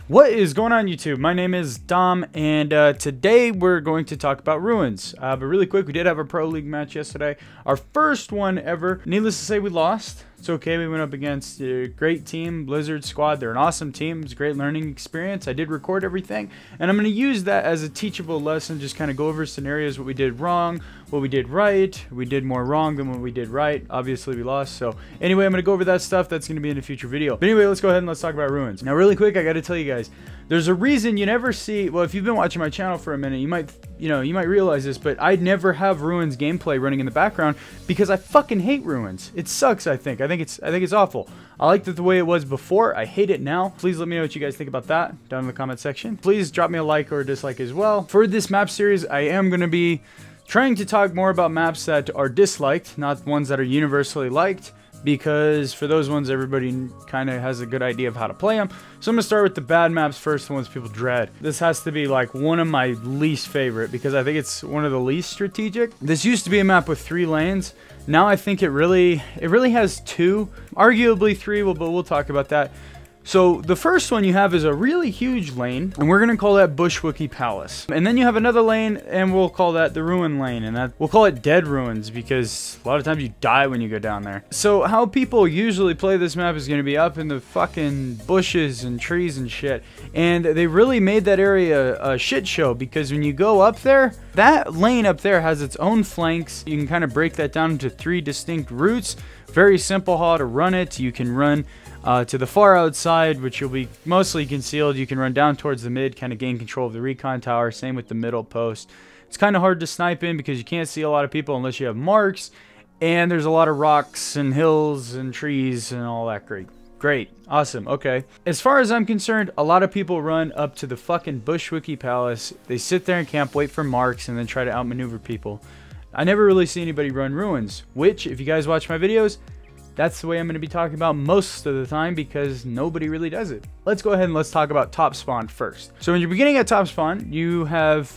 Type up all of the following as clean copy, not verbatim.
What is going on, YouTube? My name is Dom, and today we're going to talk about ruins. But really quick, we did have a Pro League match yesterday. Our first one ever. Needless to say, we lost. It's okay. We went up against a great team, Blizzard Squad. They're an awesome team. It's a great learning experience. I did record everything, and I'm going to use that as a teachable lesson, just kind of go over scenarios, what we did wrong, what we did right. We did more wrong than what we did right. Obviously, we lost. So anyway, I'm going to go over that stuff. That's going to be in a future video. But anyway, let's go ahead and let's talk about ruins. Now, really quick, I got to tell you guys, there's a reason you never see, well, if you've been watching my channel for a minute, you might realize this, but I never have ruins gameplay running in the background because I fucking hate ruins. It sucks, I think it's awful. I liked it the way it was before. I hate it now. Please let me know what you guys think about that down in the comment section. Please drop me a like or a dislike as well. For this map series, I am going to be trying to talk more about maps that are disliked, not ones that are universally liked, because for those ones, everybody kind of has a good idea of how to play them. So I'm going to start with the bad maps first, the ones people dread. This has to be like one of my least favorite because I think it's one of the least strategic. This used to be a map with 3 lanes. Now I think it really has 2, arguably 3, but we'll talk about that. So the first one you have is a really huge lane, and we're gonna call that Bushwookie Palace. And then you have another lane, and we'll call that the Ruin Lane, and we'll call it Dead Ruins because a lot of times you die when you go down there. So how people usually play this map is gonna be up in the fucking bushes and trees and shit. And they really made that area a shit show because when you go up there, that lane up there has its own flanks. You can kind of break that down into 3 distinct routes. Very simple how to run it. You can run to the far outside, which you'll be mostly concealed. You can run down towards the mid, kind of gain control of the recon tower. Same with the middle post. It's kind of hard to snipe in because you can't see a lot of people unless you have marks. And there's a lot of rocks and hills and trees and all that great. Awesome. Okay. As far as I'm concerned, a lot of people run up to the fucking Bushwookie Palace. They sit there and camp, wait for marks, and then try to outmaneuver people. I never really see anybody run ruins, which, if you guys watch my videos, that's the way I'm going to be talking about most of the time because nobody really does it. Let's go ahead and let's talk about top spawn first. So when you're beginning at top spawn, you have,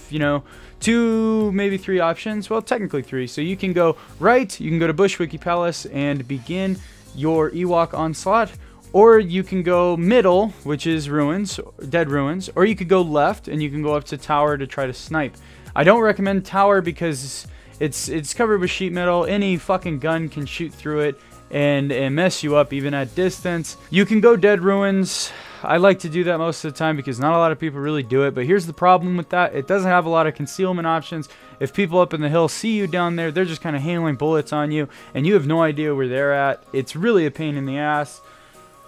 2, maybe 3 options. Well, technically 3. So you can go right, you can go to Bushwookie Palace and begin your Ewok onslaught. Or you can go middle, which is ruins, dead ruins. Or you could go left and you can go up to tower to try to snipe. I don't recommend tower because it's covered with sheet metal. Any fucking gun can shoot through it and mess you up even at distance. You can go dead ruins. I like to do that most of the time because not a lot of people really do it, but here's the problem with that. It doesn't have a lot of concealment options. If people up in the hill see you down there, they're just kind of hailing bullets on you and you have no idea where they're at. It's really a pain in the ass.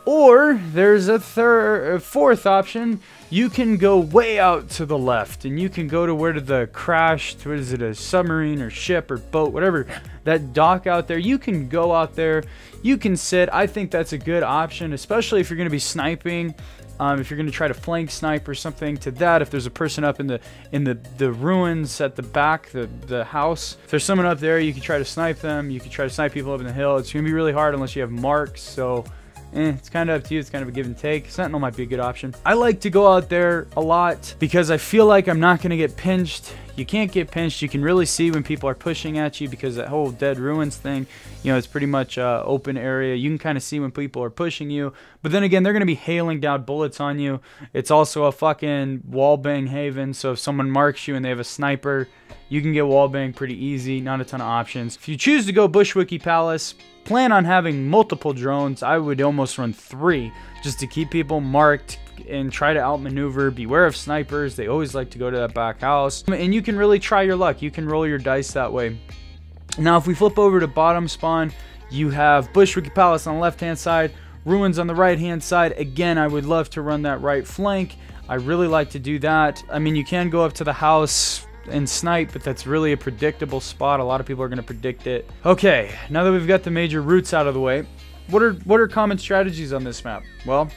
Or there's a fourth option. You can go way out to the left and you can go to where the crashed, what is it, a submarine or ship or boat, whatever, that dock out there. You can go out there, you can sit. I think that's a good option, especially if you're going to be sniping. If you're going to try to flank snipe or something to that, if there's a person up in the ruins at the back, the house, if there's someone up there, you can try to snipe them. You can try to snipe people up in the hill. It's going to be really hard unless you have marks, so it's kind of up to you. It's kind of a give and take. Sentinel might be a good option. I like to go out there a lot because I feel like I'm not going to get pinched. You can't get pinched. You can really see when people are pushing at you because that whole dead ruins thing, it's pretty much open area. You can kind of see when people are pushing you. But then again, they're going to be hailing down bullets on you. It's also a fucking wallbang haven. So if someone marks you and they have a sniper, you can get wallbang pretty easy. Not a ton of options. If you choose to go Bushwookie Palace, plan on having multiple drones. I would almost run 3 just to keep people marked and try to outmaneuver. Beware of snipers. They always like to go to that back house. And you can really try your luck. You can roll your dice that way. Now, if we flip over to bottom spawn, you have Bushwookie Palace on the left-hand side, ruins on the right-hand side. Again, I would love to run that right flank. I really like to do that. I mean, you can go up to the house and snipe, but that's really a predictable spot. A lot of people are going to predict it. Okay, now that we've got the major routes out of the way, what are common strategies on this map? Well,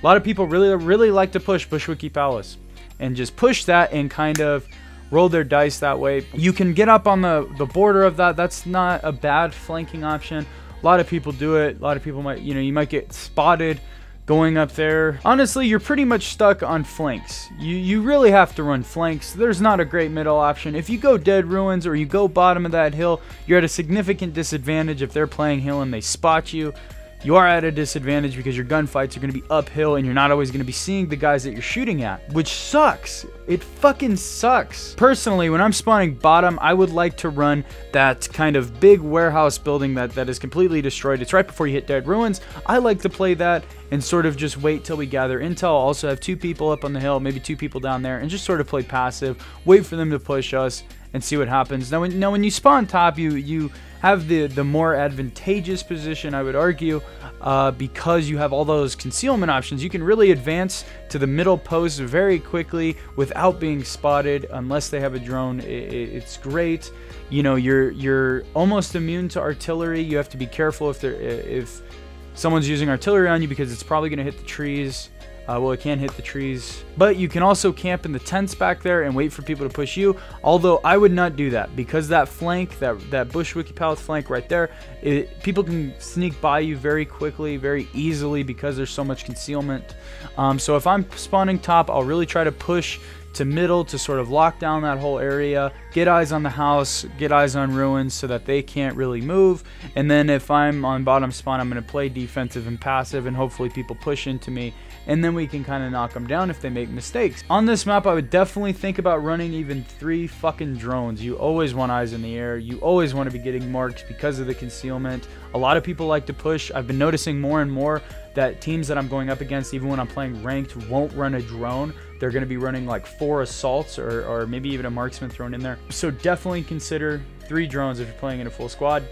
a lot of people really like to push Bushwookie Palace and just push that and kind of roll their dice that way. You can get up on the border of that. That's not a bad flanking option. A lot of people do it. A lot of people might, you might get spotted going up there. Honestly, you're pretty much stuck on flanks. You really have to run flanks. There's not a great middle option. If you go dead ruins or you go bottom of that hill, you're at a significant disadvantage if they're playing hill and they spot you. you are at a disadvantage because your gunfights are going to be uphill and you're not always going to be seeing the guys that you're shooting at, which sucks. It fucking sucks. Personally, when I'm spawning bottom, I would like to run that kind of big warehouse building that is completely destroyed. It's right before you hit dead ruins. I like to play that and sort of just wait till we gather intel. Also have 2 people up on the hill, maybe 2 people down there, and just sort of play passive, wait for them to push us and see what happens. Now when you spawn top, you have the more advantageous position, I would argue, because you have all those concealment options. You can really advance to the middle post very quickly without being spotted unless they have a drone. It's great. You know, you're almost immune to artillery. You have to be careful if someone's using artillery on you because it's probably going to hit the trees. Well, it can hit the trees, but you can also camp in the tents back there and wait for people to push you. Although I would not do that because that flank, that bush wiki palace flank right there, people can sneak by you very quickly, very easily because there's so much concealment. So if I'm spawning top, I'll really try to push to middle to sort of lock down that whole area, get eyes on the house, get eyes on ruins so that they can't really move. And then if I'm on bottom spawn, I'm going to play defensive and passive, and hopefully people push into me, and then we can kind of knock them down if they make mistakes. On this map, I would definitely think about running even 3 fucking drones. You always want eyes in the air. You always want to be getting marked because of the concealment. A lot of people like to push. I've been noticing more and more that teams that I'm going up against, even when I'm playing ranked, won't run a drone. They're going to be running like 4 assaults or maybe even a marksman thrown in there. So definitely consider 3 drones if you're playing in a full squad.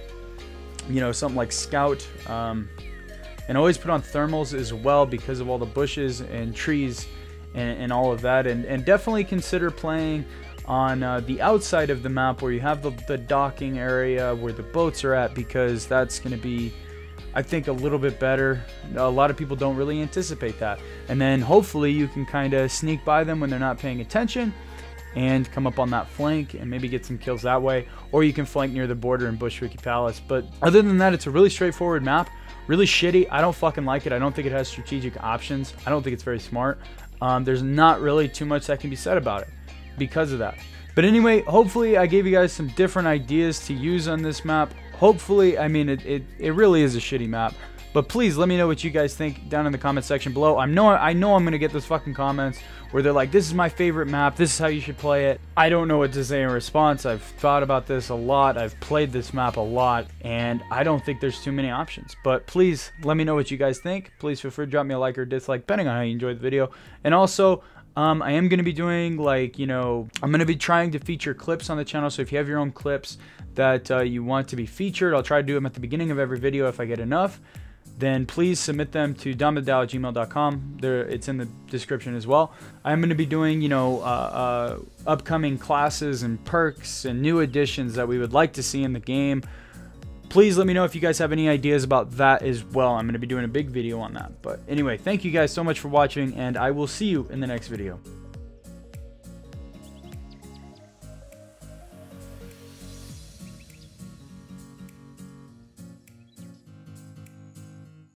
You know, something like scout. And always put on thermals as well because of all the bushes and trees and all of that. And definitely consider playing on the outside of the map where you have the docking area where the boats are at, because that's going to be, I think, a little bit better. A lot of people don't really anticipate that. And then hopefully you can kind of sneak by them when they're not paying attention and come up on that flank and maybe get some kills that way. Or you can flank near the border in Bush Wiki Palace. But other than that, it's a really straightforward map. Really shitty. I don't fucking like it. I don't think it has strategic options. I don't think it's very smart. There's not really too much that can be said about it because of that. But anyway, hopefully I gave you guys some different ideas to use on this map. Hopefully, I mean, it really is a shitty map. But please let me know what you guys think down in the comment section below. I know I'm going to get those fucking comments where they're like, this is my favorite map, this is how you should play it. I don't know what to say in response. I've thought about this a lot. I've played this map a lot, and I don't think there's too many options. But please let me know what you guys think. Please feel free to drop me a like or dislike, depending on how you enjoyed the video. And also, I am going to be doing, like, you know, I'm going to be trying to feature clips on the channel. So if you have your own clips that you want to be featured, I'll try to do them at the beginning of every video if I get enough. Then please submit them to DomOfTheDao@gmail.com. It's in the description as well. I'm going to be doing, you know, upcoming classes and perks and new additions that we would like to see in the game. Please let me know if you guys have any ideas about that as well. I'm going to be doing a big video on that. But anyway, thank you guys so much for watching, and I will see you in the next video.